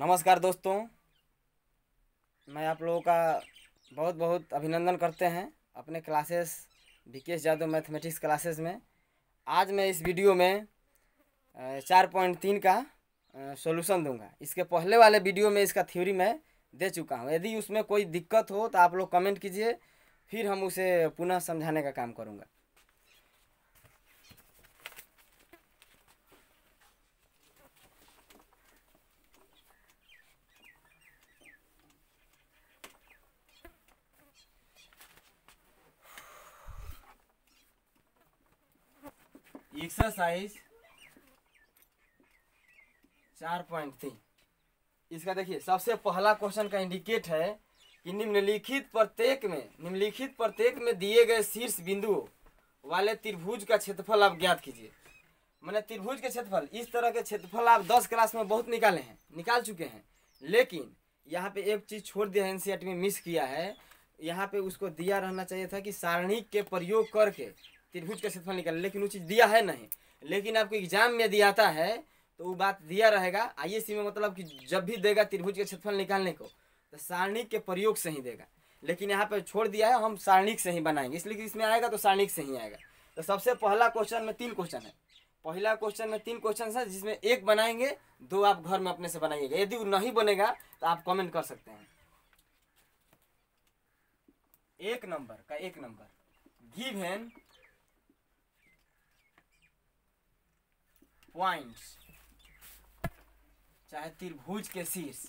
नमस्कार दोस्तों, मैं आप लोगों का बहुत बहुत अभिनंदन करते हैं अपने classes Vikesh Yadav mathematics classes में। आज मैं इस वीडियो में 4.3 का सॉल्यूशन दूंगा। इसके पहले वाले वीडियो में इसका थ्योरी मैं दे चुका हूं। यदि उसमें कोई दिक्कत हो तो आप लोग कमेंट कीजिए, फिर हम उसे पुनः समझाने का काम करूँगा। एक्सरसाइज 4.3 इसका देखिए, सबसे पहला क्वेश्चन का इंडिकेट है कि निम्नलिखित प्रत्येक में दिए गए शीर्ष बिंदुओं वाले त्रिभुज का क्षेत्रफल आप ज्ञात कीजिए। मैंने त्रिभुज के क्षेत्रफल, इस तरह के क्षेत्रफल आप 10 क्लास में बहुत निकाल चुके हैं, लेकिन यहाँ पे एक चीज़ छोड़ दिया है, एनसीईआरटी में मिस किया है। यहाँ पे उसको दिया रहना चाहिए था कि सारणी के प्रयोग करके त्रिभुज का क्षेत्रफल निकाले, लेकिन वो चीज़ दिया है नहीं। लेकिन आपको एग्जाम में दिया आता है तो वो बात दिया रहेगा। आईएससी में मतलब कि जब भी देगा त्रिभुज के क्षेत्रफल निकालने को तो सारणी के प्रयोग से ही देगा, लेकिन यहाँ पे छोड़ दिया है हम सारणिक से ही बनाएंगे, इसलिए कि इसमें आएगा तो सारणिक से ही आएगा। तो सबसे पहला क्वेश्चन में 3 क्वेश्चन है। पहला क्वेश्चन में 3 क्वेश्चन है, जिसमें एक बनाएंगे, 2 आप घर में अपने से बनाइएगा। यदि वो नहीं बनेगा तो आप कमेंट कर सकते हैं। एक नंबर गिवन पॉइंट्स, चाहे त्रिभुज के शीर्ष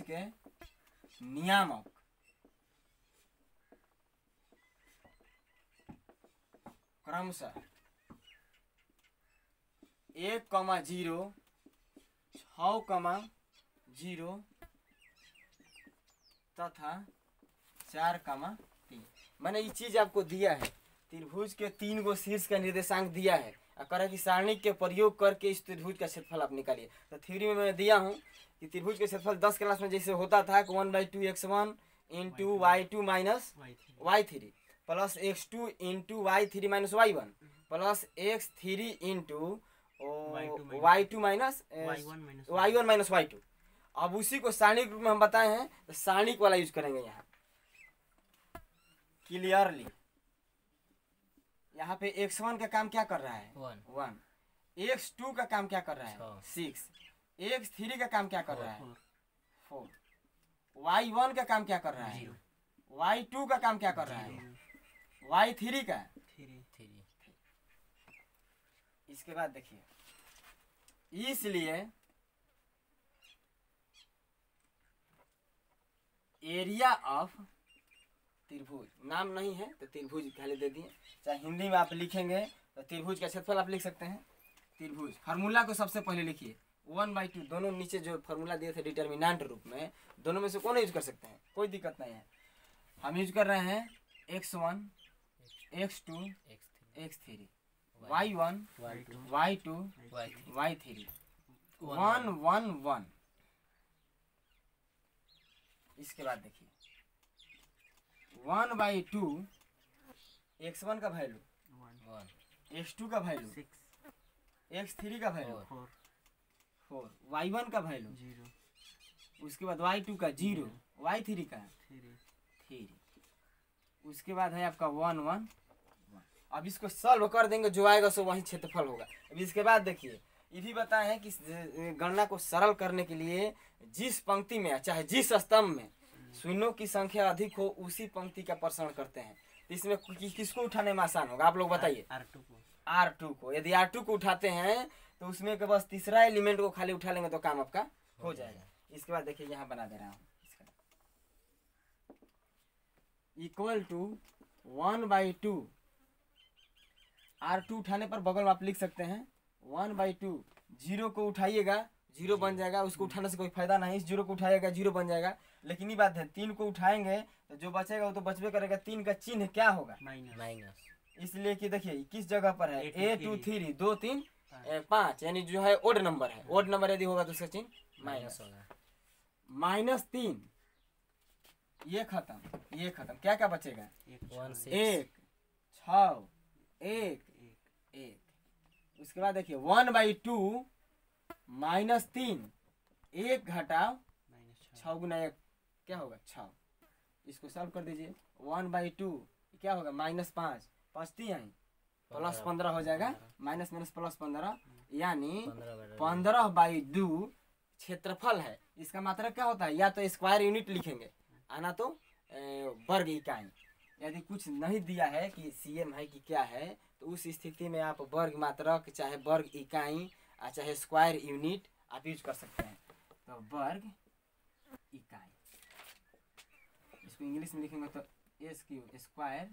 के नियामक क्रमशः 1,0, 6,0 तथा 4,3। मैंने ये चीज आपको दिया है, त्रिभुज के 3 गो शीर्ष का निर्देशांक दिया है और कह रहा है कि सारणी के प्रयोग करके इस त्रिभुज का क्षेत्रफल आप निकालिए। तो थ्योरी में मैं दिया हूँ कि त्रिभुज के क्षेत्रफल 10 क्लास में जैसे होता था कि 1/2 x1 into y2 minus y3 plus x2 into y3 minus y1 plus x3 into y2 minus y1 minus y2। अब उसी को सारणिक रूप में हम बताए हैं, तो सारणिक वाला यूज करेंगे यहाँ क्लियरली। यहाँ पे x1 का काम क्या कर रहा है 1, x2 का काम क्या कर रहा है 6, x3 का काम क्या कर रहा है 4, y1 का काम क्या कर रहा है y2 का काम क्या कर रहा है y3 का 3। इसके बाद देखिए, इसलिए एरिया ऑफ त्रिभुज, नाम नहीं है तो त्रिभुज खाली दे दिए। चाहे हिंदी में आप लिखेंगे तो त्रिभुज का क्षेत्रफल आप लिख सकते हैं। त्रिभुज फार्मूला को सबसे पहले लिखिए 1/2, दोनों नीचे जो फार्मूला दिए थे डिटर्मिनेंट रूप में, दोनों में से कौन यूज कर सकते हैं, कोई दिक्कत नहीं है। हम यूज कर रहे हैं x1 x2 x3 y1 y2 y3 1 1 1। इसके बाद देखिए 1/2 x1 का वैल्यू 1, x2 का वैल्यू 6, x3 का वैल्यू 4, y1 का वैल्यू 0, उसके बाद y2 का 0, y3 का 3, उसके बाद है आपका 1 1 1। अब इसको सॉल्व कर देंगे, जो आएगा सो वही क्षेत्रफल होगा। अब इसके बाद देखिए, ये भी बताए हैं कि गणना को सरल करने के लिए जिस पंक्ति में चाहे जिस स्तंभ में शून्यों की संख्या अधिक हो उसी पंक्ति का प्रसारण करते हैं। तो इसमें किसको उठाने में आसान होगा, आप लोग बताइए। R2 को। यदि R2 को उठाते हैं तो उसमें के बस तीसरा एलिमेंट को खाली उठा लेंगे तो काम आपका हो जाएगा। इसके बाद देखिए, यहाँ बना दे रहा हूँ, इक्वल टू 1/2 R2 उठाने पर बगल में आप लिख सकते हैं 1/2। 0 को उठाइएगा 0 बन जाएगा, उसको उठाने से कोई फायदा नहीं। इस 0 को उठाइएगा 0 बन जाएगा, लेकिन ये बात है 3 को उठाएंगे तो जो बचेगा वो तो बचबे करेगा। 3 का चिन्ह क्या होगा माइनस, इसलिए कि देखिए किस जगह पर है A 2 3 2 3 5, यानी जो है ओड नंबर है। ओड नंबर यदि होगा तो उसका चिन्ह माइनस होगा। -3, ये खत्म, क्या क्या बचेगा 1 6 1 1 उसके बाद देखिए 1/2 -3 1 घटाओ 6 गुना 1 क्या होगा 6। इसको सॉल्व कर दीजिए 1/2 क्या होगा -5 5 आई +15 हो जाएगा माइनस माइनस +15 यानी 15/2 क्षेत्रफल है। इसका मतलब क्या होता है या तो स्क्वायर यूनिट लिखेंगे आना तो वर्ग इकाई। यदि कुछ नहीं दिया है कि सीएम है कि क्या है तो उस स्थिति में आप वर्ग मात्रक चाहे वर्ग इकाई चाहे स्क्वायर यूनिट आप यूज कर सकते हैं। तो वर्ग इकाई इसको इंग्लिश में लिखेंगे तो SQ स्क्वायर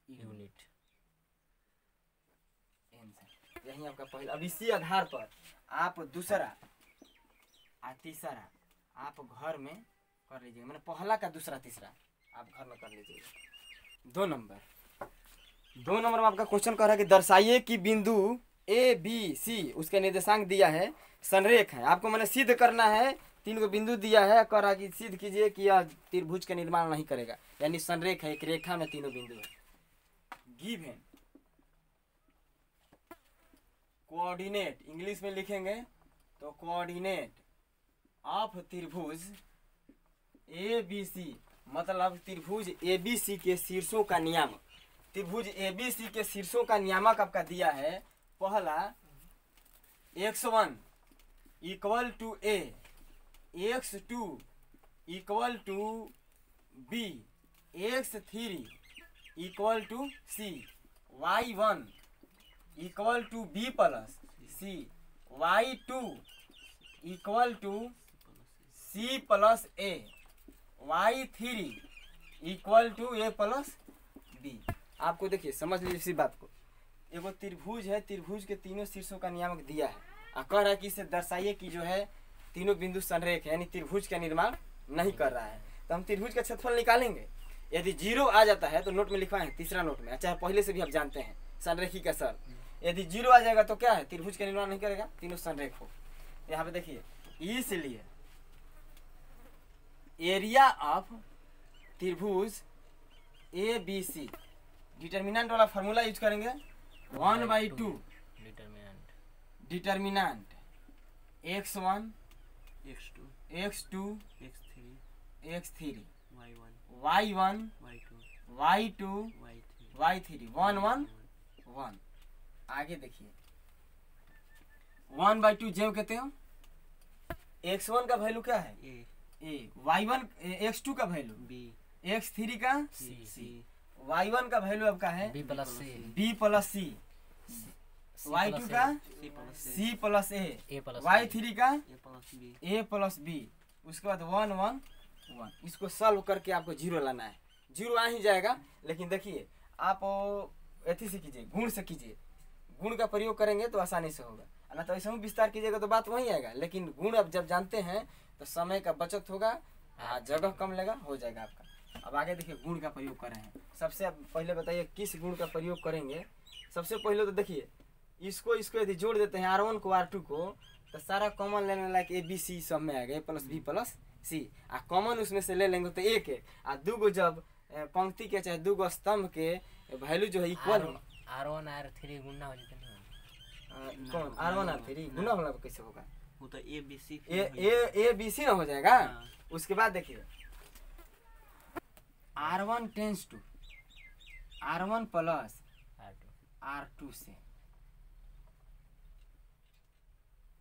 यूनिट आंसर। यही आपका पहला। अब इसी आधार पर आप दूसरा और तीसरा आप घर में कर लीजिएगा। मैंने पहला का दूसरा तीसरा आप घर में कर लीजिएगा। 2 नंबर में आपका क्वेश्चन कह रहा है कि दर्शाइए कि बिंदु ABC उसके निर्देशांक दिया है संरेख है। आपको मैंने सिद्ध करना है 3 बिंदु दिया है कह रहा कि सिद्ध कीजिए कि यह त्रिभुज का निर्माण नहीं करेगा यानी संरेख है एक रेखा में 3 बिंदु है। गिवन कोऑर्डिनेट इंग्लिश में लिखेंगे तो कोऑर्डिनेट ऑफ त्रिभुज ABC मतलब त्रिभुज ABC के शीर्षों का नियामक। त्रिभुज ABC के शीर्षों का नियामक आपका दिया है पहला x1 = A x2 = B x3 = C y1 = B + C y2 = C + A y3 = A + B। आपको देखिए समझ लीजिए इसी बात को। एगो त्रिभुज है त्रिभुज के तीनों शीर्षों का नियामक दिया है और कह रहा है कि इसे दर्शाइए कि जो है 3 बिंदु संरेख है यानी त्रिभुज का निर्माण नहीं कर रहा है। तो हम त्रिभुज का क्षेत्रफल निकालेंगे। यदि 0 आ जाता है तो नोट में लिखवाए हैं तीसरा नोट में चाहे पहले से भी आप जानते हैं संरेखी का सर। यदि 0 आ जाएगा तो क्या है त्रिभुज का निर्माण नहीं करेगा तीनों संरेख हो। यहाँ पे देखिए इसलिए एरिया ऑफ त्रिभुज ABC डिटर्मिनेंट वाला फार्मूला यूज करेंगे 1/2 determinant x1 x2 x3 y1 y2 y3 1 1 1। आगे देखिए 1/2 जेव कहते हो। x1 का वैल्यू क्या है A y1 x2 का वैल्यू B x3 का C y1 का वैल्यू आपका है B + C y2 का C + A y3 का A + B। उसके बाद 1 1 1। इसको सॉल्व करके आपको 0 लाना है। 0 आ ही जाएगा लेकिन देखिए आप ऐसे से कीजिए गुण से कीजिए। गुण का प्रयोग करेंगे तो आसानी से होगा ना तो ऐसे ही विस्तार कीजिएगा तो बात वहीं आएगा। लेकिन गुण अब जब जानते हैं तो समय का बचत होगा जगह कम लेगा हो जाएगा आपका। अब आगे देखिए गुण का प्रयोग कर रहे हैं। सबसे पहले बताइए किस गुण का प्रयोग करेंगे। सबसे पहले तो देखिए इसको यदि जोड़ देते हैं R1 को R2 को तो सारा कॉमन लेने लायक ABC सब में आएगा A + B + C। कॉमन उसमें से ले लेंगे तो 1 है और 2 जब पंक्ति के चाहे 2 स्तंभ के वैल्यू जो है इक्वल हो R1 R3 गुना हो जाता है। कौन R1 R3 गुना होना कैसे होगा वो तो ABC ना हो जाएगा। उसके बाद देखिए R1 tense to R1 +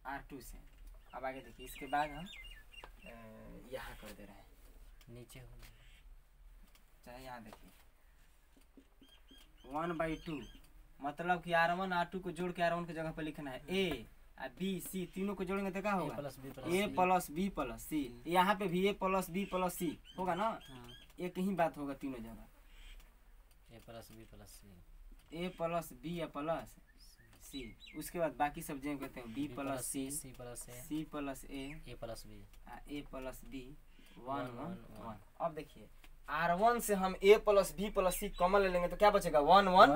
R2 से अब आगे देखिए इसके बाद हम यहाँ कर दे रहे हैं नीचे चाहे यहाँ देखिए 1/2 मतलब कि R1 R2 को जोड़ के R1 की जगह पर लिखना है A और B C तीनों को जोड़ेंगे तो क्या होगा A + B + C। यहाँ पे भी A + B + C होगा ना। एक ही बात होगा तीनों जगह A + B + C A + B या +C। उसके बाद बाकी सब जो कहते हैं B + C C + A C + A A + B A + B 1 1 1। अब देखिए R1 से हम A + B + C कॉमन ले लेंगे तो क्या बचेगा 1 1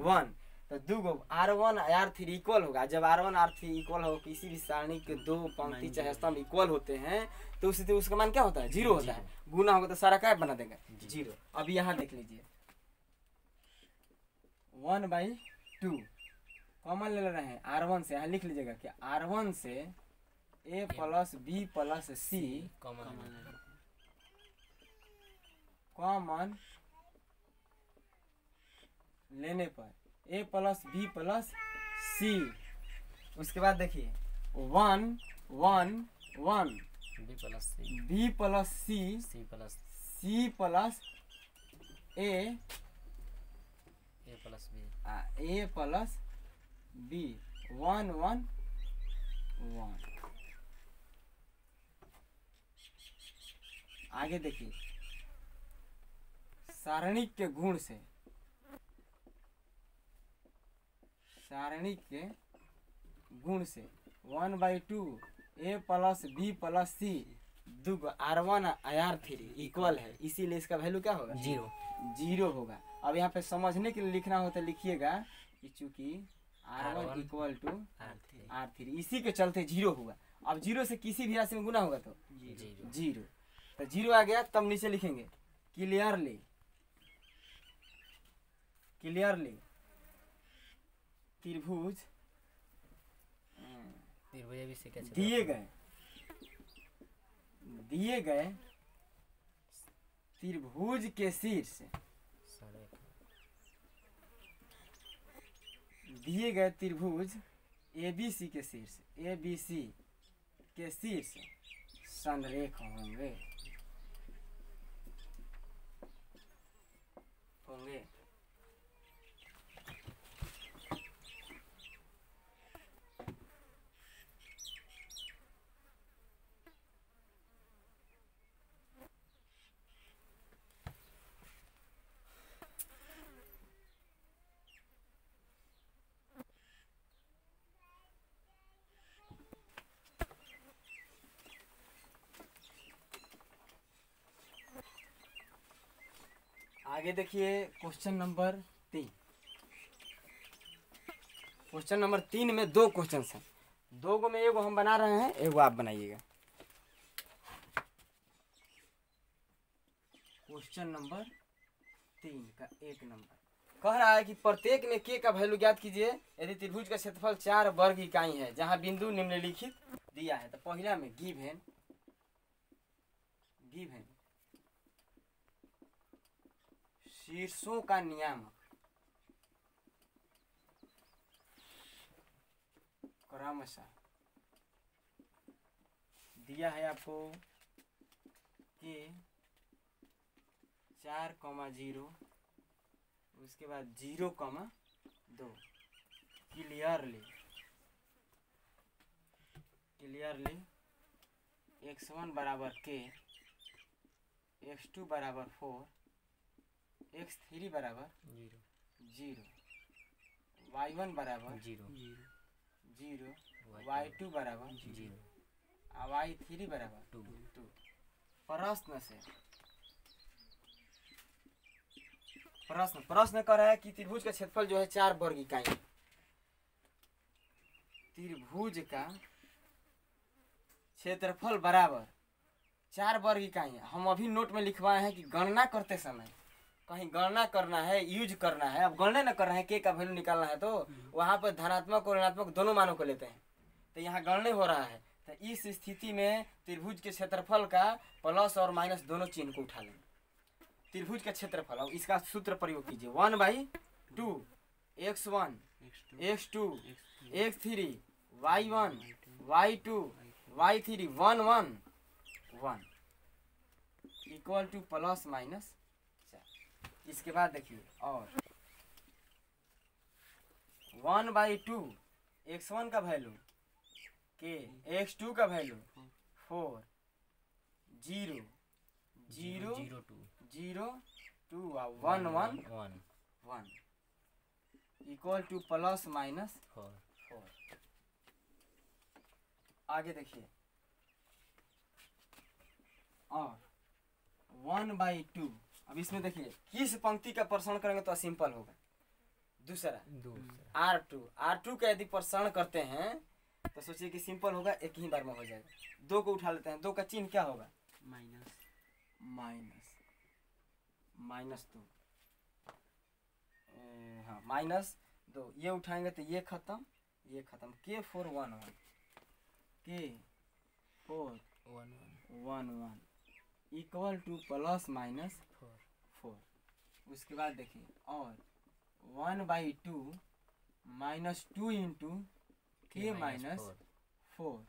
1। तो 2 R1 R3 इक्वल होगा। जब R1 R3 इक्वल हो किसी भी सारणी के 2 पंक्ति चाहे स्तंभ इक्वल होते हैं तो उसका मान क्या होता है 0 होता है। गुना होगा तो सारा क्या बना देगा 0। अब यहाँ देख लीजिए 1/2 कॉमन ले रहे हैं R1 से, यहाँ लिख लीजिएगा कि R1 से A plus B plus C common common लेने पर A plus B plus C, उसके बाद देखिए 1 1 1 B plus C B plus C C plus C plus A A plus B A plus B 1 1 1। आगे देखिए सारणिक के गुण से, सारणिक के गुण से 1/2 A plus B plus C दुगो R1 R3 इक्वल है, इसीलिए इसका वैल्यू क्या होगा? 0 होगा। अब यहाँ पे समझने के लिए लिखना हो तो लिखिएगा कि चूंकि R1 इक्वल टू R3, इसी के चलते 0 हुआ। अब 0 से किसी भी राशि में गुना होगा तो 0, तो 0 आ गया, तब नीचे लिखेंगे क्लियरली त्रिभुज भी से कैसे दिए गए त्रिभुज के शीर्ष, दिए गए त्रिभुज ABC के शीर्ष, ABC के शीर्ष संरेख होंगे। आगे देखिए क्वेश्चन नंबर 3। क्वेश्चन नंबर 3 में 2 क्वेश्चन हैं, 2 को में एगो हम बना रहे हैं, एगो आप बनाइएगा। क्वेश्चन नंबर 3 का 1 नंबर कह रहा है कि प्रत्येक में k का वैल्यू ज्ञात कीजिए यदि त्रिभुज का क्षेत्रफल 4 वर्ग इकाई है जहां बिंदु निम्नलिखित दिया है। तो पहला में गिवन शीर्षों का नियामक क्रमशः दिया है आपको कि 4,0 उसके बाद 0,2 क्लियरली x1 बराबर k, x2 बराबर 4, x3 बराबर 0, y1 बराबर 0, y2 बराबर 0, y3 बराबर 2। प्रश्न कर रहा है कि त्रिभुज का क्षेत्रफल जो है 4 वर्ग इकाई है। त्रिभुज का क्षेत्रफल बराबर 4 वर्ग इकाई है। हम अभी नोट में लिखवाए हैं कि गणना करते समय कहीं गणना करना है, यूज करना है। अब गणना न कर रहे हैं, के का वैल्यू निकालना है तो वहां पर धनात्मक और ऋणात्मक दोनों मानों को लेते हैं, तो यहाँ गणना हो रहा है। तो इस स्थिति में त्रिभुज के क्षेत्रफल का प्लस और माइनस दोनों चिन्ह को उठा लें। त्रिभुज का क्षेत्रफल, अब इसका सूत्र प्रयोग कीजिए 1/2 x1 x2 x3 y1 y2 y3 1 1 1 equal two plus minus 4। इसके बाद देखिए और 1/2 x1 का वैल्यू के, x2 का value 4 0 0 0 2 1 1 1 equal two plus minus 4। आगे देखिए और 1/2। अब इसमें देखिए किस पंक्ति का प्रसारण करेंगे तो सिंपल होगा। दूसरा R2 का यदि प्रसारण करते हैं तो सोचिए कि सिंपल होगा, एक ही बार में हो जाएगा। 2 को उठा लेते हैं, 2 का चिन्ह क्या होगा? माइनस 2, हाँ माइनस 2 ये उठाएंगे तो ये खत्म, ये खत्म। K4 1 1 K4 1 1 equal two plus minus 4। उसके बाद देखिए और 1/2 minus 2 into K minus 4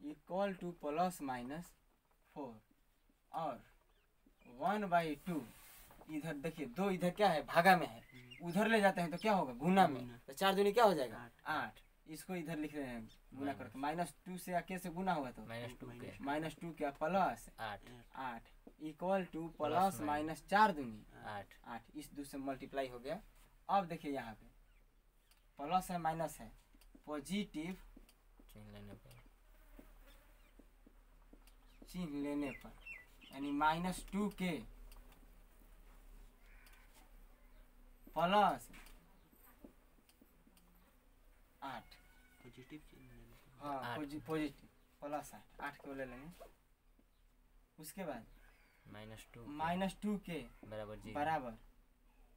equal two plus minus 4 और 1/2 इधर देखिए 2 इधर क्या है भागा में है, उधर ले जाते हैं तो क्या होगा गुना में, तो 4 दूनी क्या हो जाएगा 8। इसको इधर लिख रहे हैं गुना करके, -2 से K से गुना होगा तो -2 क्या plus 8 equal two plus minus 4 दूनी 8। इस 2 से मल्टीप्लाई हो गया। अब देखिए यहाँ पे प्लस है माइनस है, पॉजिटिव चिन्ह लेने पर यानी -2K प्लस 8 पॉजिटिव हाँ पॉजिटिव प्लस 8 को ले लेंगे। उसके बाद -2K बराबर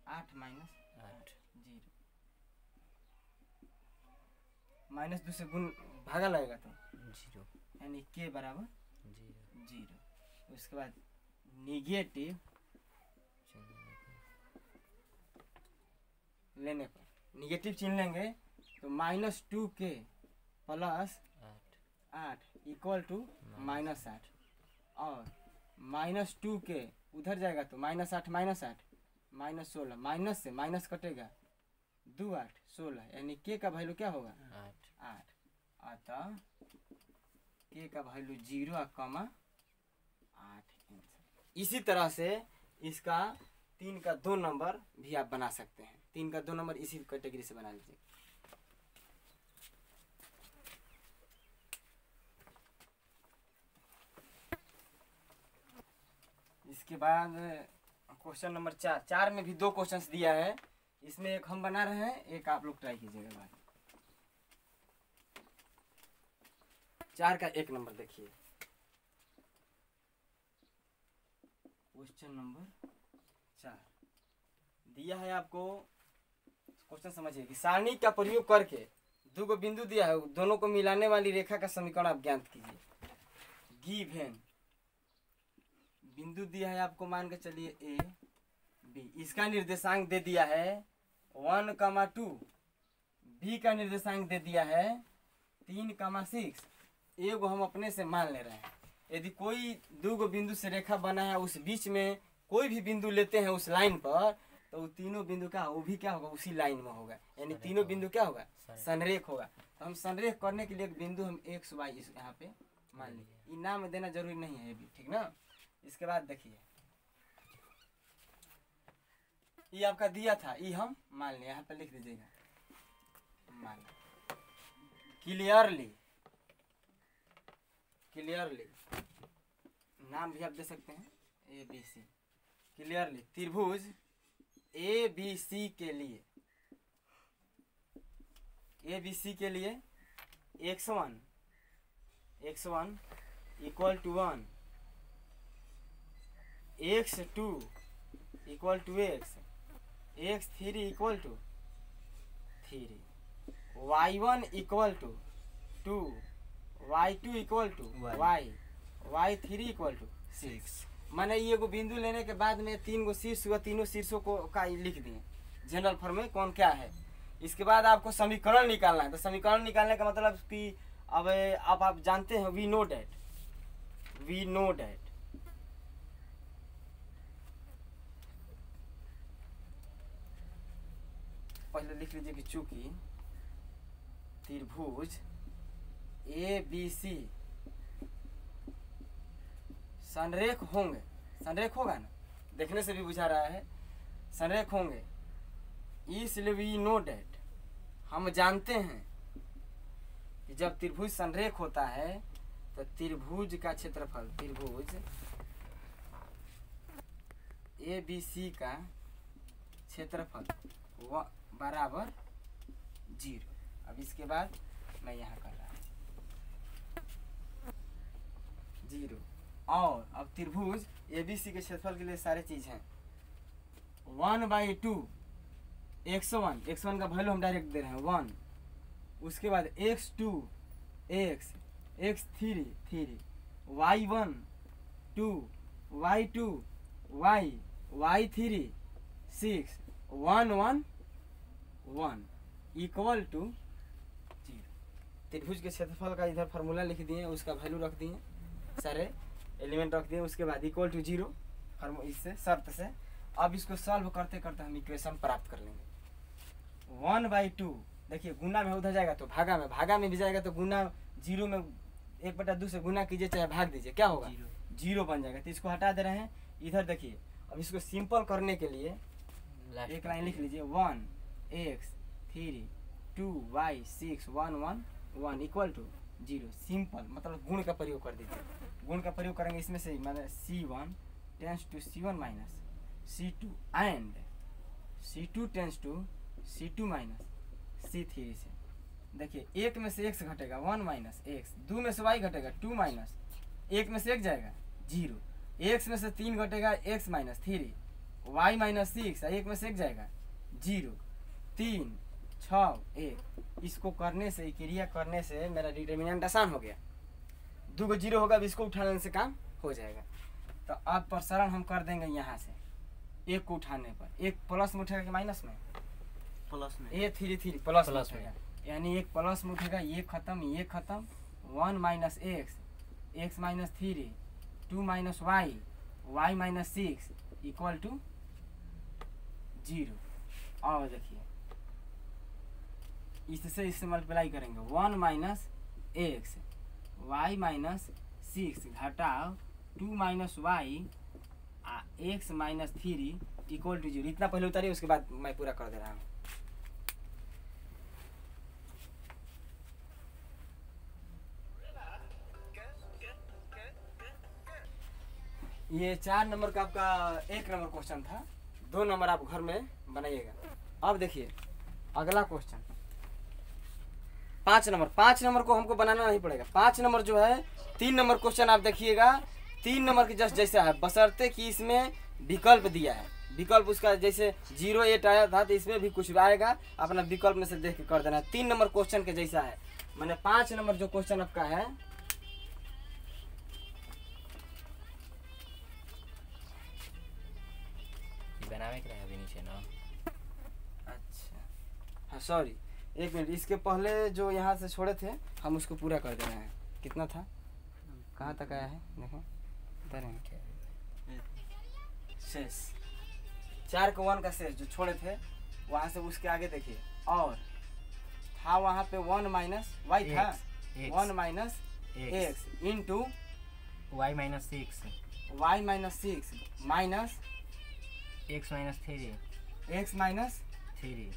8 माइनस 0 -2 से गुण भागा लगेगा तो 0 यानी K बराबर 0। उसके बाद निगेटिव लेने पर निगेटिव चिन्ह लेंगे तो -2K प्लस 8 इक्वल टू -8 और -2K उधर जाएगा तो -8 -16 माइनस से माइनस कटेगा 2 8 16 यानी K का वैल्यू क्या होगा 8। अतः K का वैल्यू 0 कमा 8। इसी तरह से इसका 3 का 2 नंबर भी आप बना सकते हैं। 3 का 2 नंबर इसी कैटेगरी से बना लीजिए। इसके बाद क्वेश्चन नंबर 4 में भी 2 क्वेश्चंस दिया है, इसमें एक हम बना रहे हैं, एक आप लोग ट्राई कीजिएगा। बाद 4 का 1 नंबर देखिए, क्वेश्चन नंबर 4 दिया है आपको। क्वेश्चन समझिए कि सारणी का प्रयोग करके 2 को बिंदु दिया है, दोनों को मिलाने वाली रेखा का समीकरण आप ज्ञात कीजिए। गिवन बिंदु दिया है आपको, मान के चलिए A B, इसका निर्देशांक दे दिया है 1,2, B का निर्देशांक दे दिया है 3,6। एगो हम अपने से मान ले रहे हैं। यदि कोई 2 गो बिंदु से रेखा बना है, उस बीच में कोई भी बिंदु लेते हैं उस लाइन पर, तो वो तीनों बिंदु का वो भी क्या होगा उसी लाइन में होगा, यानी तीनों बिंदु क्या होगा संरेख होगा। तो हम संरेख करने के लिए एक बिंदु हम x y इस यहाँ पे मान लीजिए, नाम देना जरूरी नहीं है ये भी, ठीक ना। इसके बाद देखिए ये आपका दिया था, ये हम मान लिया, यहाँ पे लिख दीजिएगा मान। क्लियरली नाम भी आप दे सकते हैं ABC। क्लियरली त्रिभुज ABC के लिए x1 equal to 1, x2 equal to x, x3 equal to 3, y1 equal to 2, y2 equal to y, y3 equal to 6। माने ये को बिंदु लेने के बाद में 3 गो शीर्ष हुआ, तीनों शीर्षों को का लिख दिए जनरल फॉर्म में कौन क्या है। इसके बाद आपको समीकरण निकालना है। तो समीकरण निकालने का मतलब कि अब आप जानते हैं वी नो डैट पहले लिख लीजिए कि चूंकि त्रिभुज ABC संरेख होगा ना, देखने से भी बुझा रहा है संरेख होंगे, इसलिए वी नो डैट हम जानते हैं कि जब त्रिभुज संरेख होता है तो त्रिभुज का क्षेत्रफल, त्रिभुज ABC का क्षेत्रफल बराबर 0। अब इसके बाद मैं यहाँ कर रहा हूँ 0। और अब त्रिभुज ABC के क्षेत्रफल के लिए सारे चीज हैं 1/2 x1 का वैल्यू हम डायरेक्ट दे रहे हैं 1। उसके बाद x2 x, x3 3, y1 2, y2 y, y3 6, 1 1 1 equal to 0। त्रिभुज के क्षेत्रफल का इधर फार्मूला लिख दिए, उसका वैल्यू रख दिए, सारे एलिमेंट रख दिए, उसके बाद इक्वल टू 0 इससे शर्त से। अब इसको सॉल्व करते करते हम इक्वेशन प्राप्त कर लेंगे। 1/2 देखिए गुना में उधर जाएगा तो भागा में भी जाएगा तो गुना 0 में 1/2 से गुना कीजिए चाहे भाग दीजिए, क्या होगा 0 बन जाएगा। तो इसको हटा दे रहे हैं। इधर देखिए अब इसको सिंपल करने के लिए एक लाइन लिख लीजिए 1x 3 2y 6 1 1 1 equal to 0। Simple मतलब गुण का प्रयोग कर दीजिए। गुण का प्रयोग करेंगे इसमें से मतलब C1 tends to C1 minus C2 and C2 tends to C2 minus C3 से। देखिए एक में से x घटेगा 1 माइनस x, 2 में से y घटेगा 2 माइनस, एक में से x जाएगा 0, x में से 3 घटेगा x माइनस 3, y माइनस 6, एक में से x जाएगा 0, 3 6 1। इसको करने से क्रिया करने से मेरा डिटर्मिनेंट आसान हो गया। 2 को 0 होगा, अब इसको उठाने से काम हो जाएगा। तो अब प्रसारण हम कर देंगे यहाँ से एक को उठाने पर, एक प्लस में उठेगा कि माइनस में, प्लस में ए 3 3 प्लस में उठेगा, यानी एक प्लस में उठेगा, ये खत्म 1 minus x minus 3 2 minus y minus 6 equal to 0। और देखिए इससे मल्टीप्लाई करेंगे 1 माइनस x y माइनस 6 घटाओ 2 minus y x minus 3 equal to 0। इतना पहले उतारिए, उसके बाद मैं पूरा कर दे रहा हूँ। ये 4 नंबर का आपका 1 नंबर क्वेश्चन था, 2 नंबर आप घर में बनाइएगा। अब देखिए अगला क्वेश्चन 5 नंबर को हमको बनाना नहीं पड़ेगा। 5 नंबर जो है 3 नंबर क्वेश्चन आप देखिएगा, 3 नंबर की जस्ट जैसा है, बशर्ते कि इसमें विकल्प दिया है। विकल्प उसका जैसे 0 8 आया था तो इसमें भी कुछ आएगा, अपना विकल्प में से देख के कर देना है। 3 नंबर क्वेश्चन के जैसा है, मैंने 5 नंबर जो क्वेश्चन आपका है बनावे के रहे अभी नीचे ना। अच्छा हाँ सॉरी, एक मिनट, इसके पहले जो यहाँ से छोड़े थे हम उसको पूरा कर दे रहे हैं। कितना था, कहाँ तक आया है देखो, इधर है शेष 4 को 1 का शेष जो छोड़े थे वहाँ से उसके आगे देखिए, और था वहाँ पे 1 माइनस वाई था, 1 minus X into y minus 6 minus x minus 3 X minus 3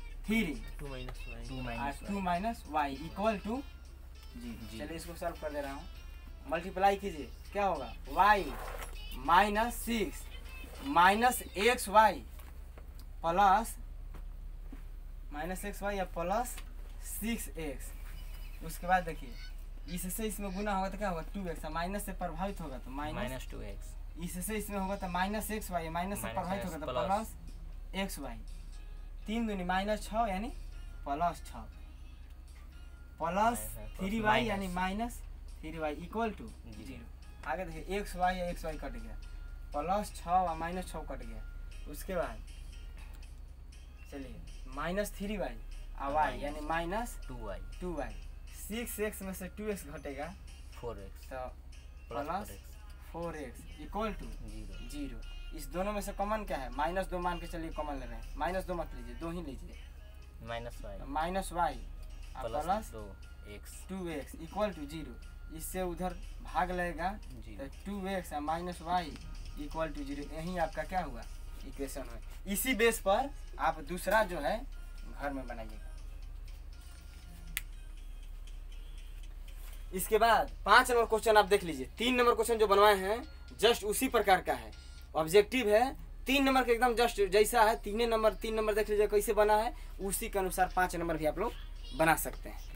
2 minus Y equal to G. चलिए इसको सॉल्व कर दे रहा हूँ। मल्टीप्लाई कीजिए, क्या होगा y minus 6 minus x y plus minus x y या प्लस 6x। उसके बाद देखिए इससे इसमें गुना होगा तो क्या होगा 2x, माइनस से प्रभावित होगा तो माइनस 2x, इससे इसमें होगा तो माइनस एक्स वाई, माइनस से प्रभावित होगा तो प्लस एक्स वाई, 3 दूनी माइनस 6 यानी प्लस 6 प्लस 3y यानी माइनस 3y इक्वल टू 0। आगे देखिए एक्स वाई या एक्स वाई कट गया, प्लस 6 और माइनस 6 कट गया। उसके बाद चलिए माइनस 3y और y यानी माइनस 2y 6x में से 2x घटेगा 4x तो प्लस 4x इक्वल टू 0। इस दोनों में से कॉमन क्या है, -2 मान के चलिए कॉमन ले रहे हैं, -2 मत लीजिए, 2 ही लीजिए, minus y plus 2x equal to 0। इससे उधर भाग लगेगा तो 2x और माइनस वाई इक्वल टू 0। यही आपका क्या हुआ इक्वेशन है। इसी बेस पर आप दूसरा जो है घर में बनाइएगा। इसके बाद 5 नंबर क्वेश्चन आप देख लीजिए। 3 नंबर क्वेश्चन जो बनवाए हैं जस्ट उसी प्रकार का है, ऑब्जेक्टिव है। 3 नंबर के एकदम जस्ट जैसा है, 3 नंबर देख लीजिए कैसे बना है, उसी के अनुसार 5 नंबर भी आप लोग बना सकते हैं।